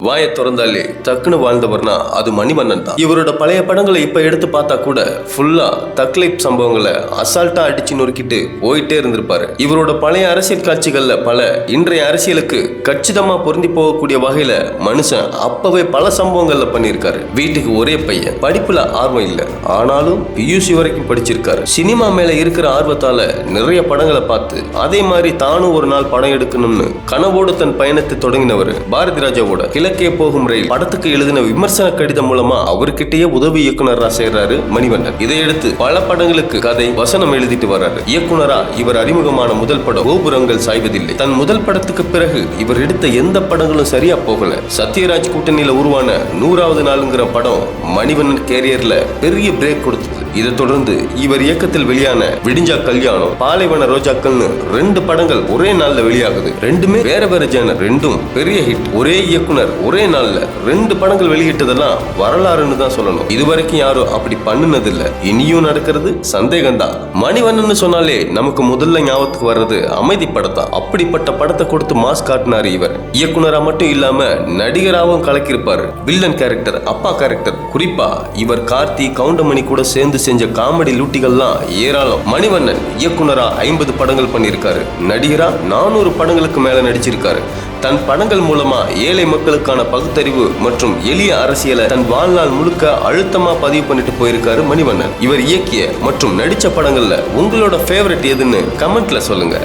வாயை திறந்தாலே டக்குன்னு வாழ்ந்தவர்னா அது மணிவண்ணன் தான். இவரோட பழைய படங்களை இப்ப எடுத்து பார்த்தா கூட ஃபுல்லா தக்லைப் சம்பவங்களை அசால்ட்டா அடிச்சு நொறுக்கிட்டு போயிட்டே இருந்திருப்பாரு. இவரோட பழைய அரசியல் காட்சிகள்ல பல இன்றைய அரசியலுக்கு கச்சிதமா பொருந்தி போகக்கூடிய வகையில மனுஷன் அப்பவே பல சம்பவங்கள்ல பண்ணியிருக்காரு. வீட்டுக்கு ஒரே பையன், படிப்புல ஆர்வம் இல்ல, ஆனாலும் பியூசி வரைக்கும் படிச்சிருக்காரு. சினிமா மேல இருக்கிற ஆர்வத்தால நிறைய படங்களை பார்த்து அதே மாதிரி தானும் ஒரு நாள் படம் எடுக்கணும்னு கனவோடு தன் பயணத்தை தொடங்கினவர் பாரதி ராஜாவோட கிழக்கே போகும் ரயில் படத்துக்கு எழுதின விமர்சன கடிதம் மூலமா அவர்கிட்டயே உதவி இயக்குனரா சேர்றாரு மணிவண்ணன். இதையடுத்து பல படங்களுக்கு கதை வசனம் எழுதிட்டு வர்றாரு. இயக்குனரா இவர் அறிமுகமான முதல் படம் கோபுரங்கள் சாய்வதில்லை. தன் முதல் படத்துக்கு பிறகு இவர் எடுத்த எந்த படங்களும் சரியா போகல. சத்யராஜ் கூட்டணியில உருவான 100வது நாளுங்கிற படம் மணிவண்ணன் கேரியர்ல பெரிய பிரேக் கொடுத்தது. இதை தொடர்ந்து இவர் இயக்கத்தில் வெளியான விடிஞ்சா கல்யாணம், பாலைவன ரோஜாக்கள்னு 2 படங்கள் ஒரே நாள்ல வெளியாகுது. ரெண்டுமே வேற வேற ஜேனர், ரெண்டும் பெரிய ஹிட். ஒரே இயக்குனர் ஒரே நாள்ல 2 படங்கள் வெளியிட்டதெல்லாம் வரலாறுன்னு தான் சொல்லணும். இதுவரைக்கும் யாரும் அப்படி பண்ணுனது இல்ல, இனியும் நடக்கிறது சந்தேகம்தான். மணிவண்ணன் சொன்னாலே நமக்கு முதல்ல ஞாபகத்துக்கு வர்றது அமைதி படத்தான். அப்படிப்பட்ட படத்தை கொடுத்து மாஸ் காட்டினாரு இவர். இயக்குனரா மட்டும் இல்லாம நடிகராகவும் கலக்கிருப்பாரு. வில்லன் கேரக்டர், அப்பா கேரக்டர், குறிப்பா இவர் கார்த்தி, கவுண்டமணி கூட சேர்ந்து செஞ்ச காமெடி லூட்டிகள்லாம் ஏராளம். மணிவண்ணன் இயக்குனரா 50 படங்கள் பண்ணியிருக்காரு. நடிகரா 400 படங்களுக்கு மேல நடிச்சிருக்காரு. தன் படங்கள் மூலமா ஏழை மக்களுக்கான பகுத்தறிவு மற்றும் எளிய அரசியலை தன் வாழ்நாள் முழுக்க அழுத்தமா பதிவு பண்ணிட்டு போயிருக்காரு மணிவண்ணன். இவர் இயக்கிய மற்றும் நடிச்ச படங்கள்ல உங்களோட ஃபேவரட் எதுன்னு கமெண்ட்ல சொல்லுங்க.